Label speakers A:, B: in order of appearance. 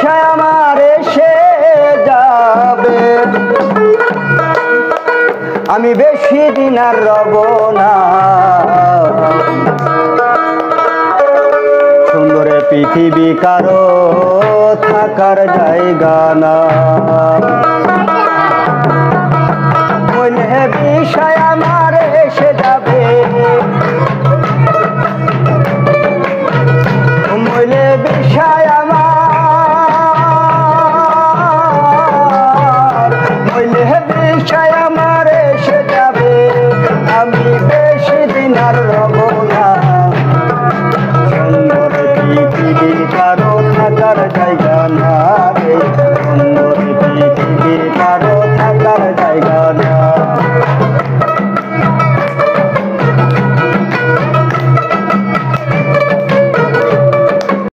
A: বিষয় আমার এসে যাবে, আমি বেশি দিন আর রব না। সুন্দরে পৃথিবী কারো থাকার জায়গা না। বিষয় আমার